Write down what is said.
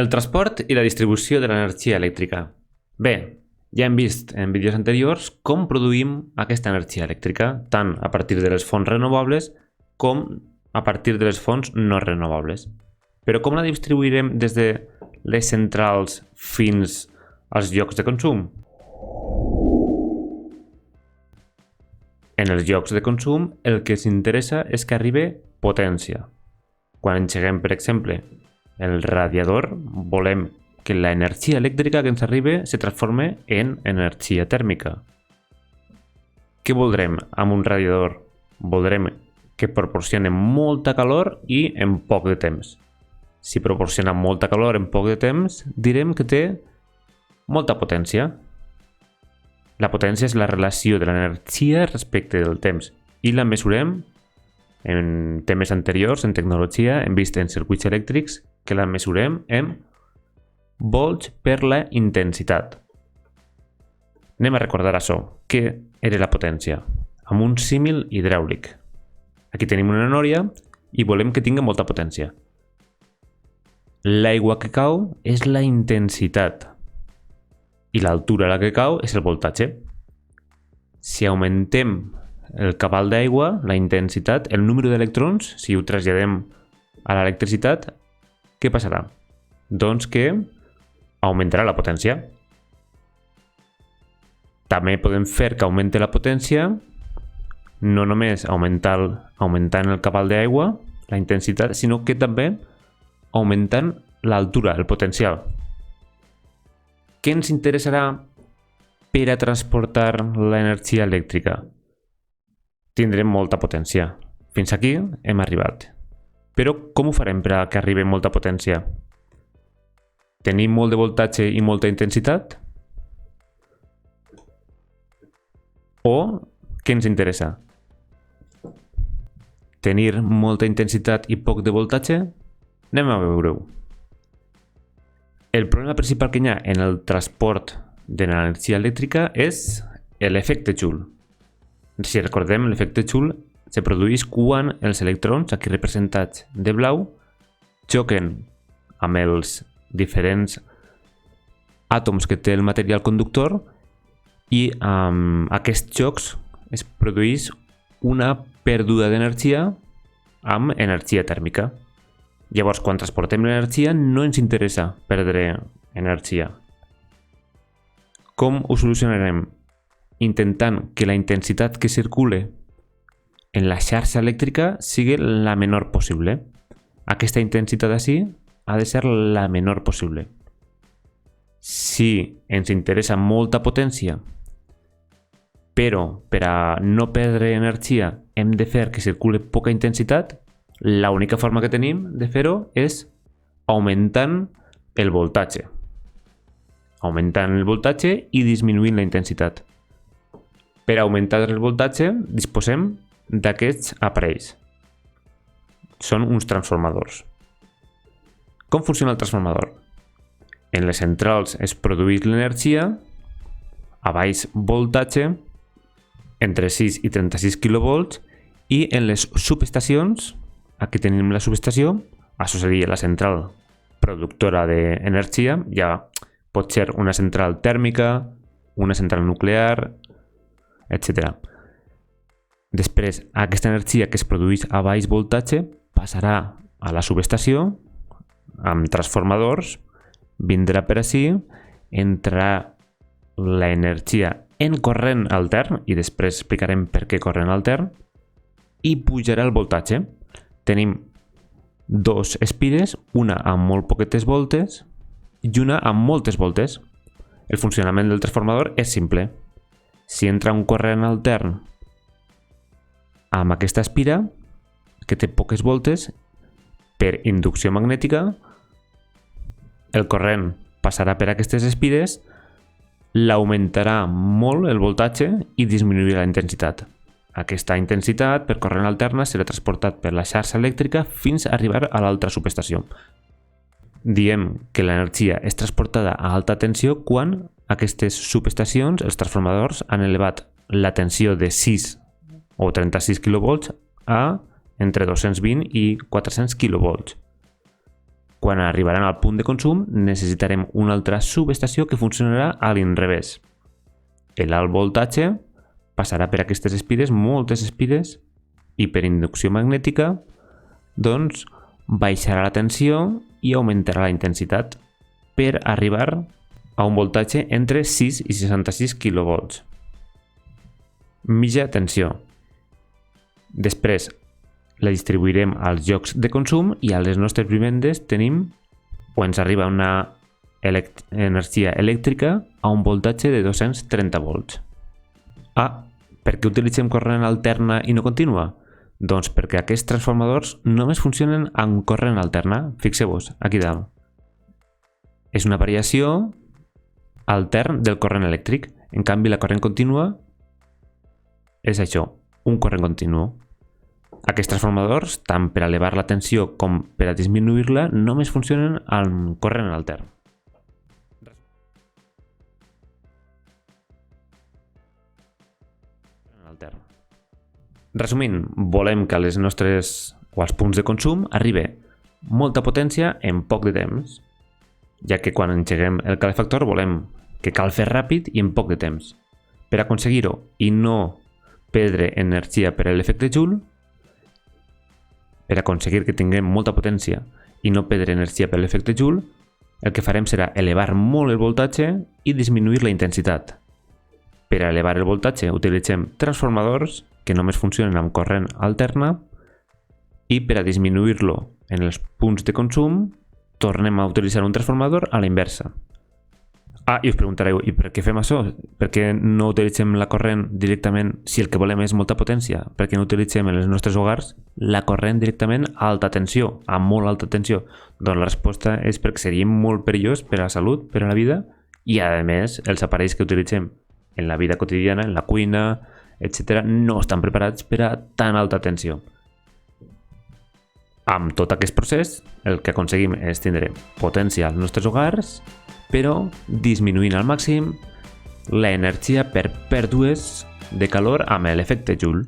El transport i la distribució de l'energia elèctrica. Bé, ja hem vist en vídeos anteriors com produïm aquesta energia elèctrica, tant a partir de les fonts renovables com a partir de les fonts no renovables. Però com la distribuirem des de les centrals fins als llocs de consum? En els llocs de consum el que ens interessa és que arribi potència. Quan engeguem, per exemple, el radiador, volem que l'energia elèctrica que ens arribi se transformi en energia tèrmica. Què voldrem amb un radiador? Voldrem que proporcioni molta calor i en poc de temps. Si proporciona molta calor en poc de temps, direm que té molta potència. La potència és la relació de l'energia respecte del temps i la mesurem en temes anteriors, en tecnologia, hem vist en circuits elèctrics que la mesurem en volts per la intensitat. Anem a recordar això. Què era la potència? Amb un símil hidràulic. Aquí tenim una nòria i volem que tingui molta potència. L'aigua que cau és la intensitat i l'altura a la que cau és el voltatge. Si augmentem el cabal d'aigua, la intensitat, el número d'electrons, si ho traslladem a l'electricitat, què passarà? Doncs que augmentarà la potència. També podem fer que augmenti la potència no només augmentant el cabal d'aigua, la intensitat, sinó que també augmentant l'altura, el potencial. Què ens interessarà per a transportar l'energia elèctrica? Tindrem molta potència. Fins aquí hem arribat. Però com ho farem per a que arribi molta potència? Tenim molt de voltatge i molta intensitat? O què ens interessa? Tenir molta intensitat i poc de voltatge? Anem a veure-ho. El problema principal que hi ha en el transport de l'energia elèctrica és l'efecte Joule. Si recordem, l'efecte Joule se produeix quan els electrons, aquí representats de blau, xoquen amb els diferents àtoms que té el material conductor i amb aquests xocs es produeix una pèrdua d'energia amb energia tèrmica. Llavors, quan transportem l'energia, no ens interessa perdre energia. Com ho solucionarem? Intentant que la intensitat que circule en la xarxa elèctrica sigui la menor possible. Aquesta intensitat així ha de ser la menor possible. Si ens interessa molta potència, però per a no perdre energia hem de fer que circule poca intensitat, l'única forma que tenim de fer-ho és augmentant el voltatge. Augmentant el voltatge i disminuint la intensitat. Per augmentar el voltatge disposem d'aquests aparells. Són uns transformadors. Com funciona el transformador? En les centrals es produeix l'energia a baix voltatge, entre 6 i 36 kV, i en les subestacions, aquí tenim la subestació, això seria la central productora d'energia, ja pot ser una central tèrmica, una central nuclear, etc. Després, aquesta energia que es produeix a baix voltatge passarà a la subestació amb transformadors, vindrà per ací, entrarà l'energia en corrent altern, i després explicarem per què corrent altern, i pujarà el voltatge. Tenim dos espires, una amb molt poquetes voltes i una amb moltes voltes. El funcionament del transformador és simple. Si entra un corrent altern amb aquesta espira, que té poques voltes, per inducció magnètica, el corrent passarà per aquestes espires, l'augmentarà molt el voltatge i disminuirà la intensitat. Aquesta intensitat per corrent alterna serà transportat per la xarxa elèctrica fins a arribar a l'altra subestació. Diem que l'energia és transportada a alta tensió quan aquestes subestacions, els transformadors, han elevat la tensió de 6 o 36 kV a entre 220 i 400 kV. Quan arribaran al punt de consum, necessitarem una altra subestació que funcionarà a l'inrevés. L'alt voltatge passarà per aquestes espires, moltes espires, i per inducció magnètica, doncs, baixarà la tensió i augmentarà la intensitat per arribar a un voltatge entre 6 i 66 kV. Mitja tensió. Després la distribuirem als llocs de consum i a les nostres vivendes tenim o ens arriba una energia elèctrica a un voltatge de 230 volts. Per què utilitzem corrent alterna i no contínua? Doncs perquè aquests transformadors només funcionen amb corrent alterna. Fixeu-vos, aquí dalt. És una variació altern del corrent elèctric. En canvi, la corrent contínua és això, un corrent continu. Aquests transformadors, tant per elevar la tensió com per a disminuir-la, només funcionen amb corrent altern. Resumint, volem que als punts de consum arribi molta potència en poc de temps, ja que quan engeguem el calefactor volem que calfi ràpid i en poc de temps. Per aconseguir-ho i no perdre energia per l'efecte Joule, per aconseguir que tinguem molta potència i no perdre energia per l'efecte Joule, el que farem serà elevar molt el voltatge i disminuir la intensitat. Per a elevar el voltatge utilitzem transformadors que només funcionen amb corrent alterna i per a disminuir-lo en els punts de consum tornem a utilitzar un transformador a la inversa. I us preguntareu, i per què fem això? Per què no utilitzem la corrent directament si el que volem és molta potència? Per què no utilitzem en els nostres hogars la corrent directament a alta tensió, a molt alta tensió? Doncs la resposta és perquè seria molt perillós per a la salut, per a la vida, i a més els aparells que utilitzem en la vida quotidiana, en la cuina, etc., no estan preparats per a tan alta tensió. Amb tot aquest procés, el que aconseguim és tindre potència als nostres hogars, però disminuint al màxim l'energia per pèrdues de calor amb l'efecte Joule.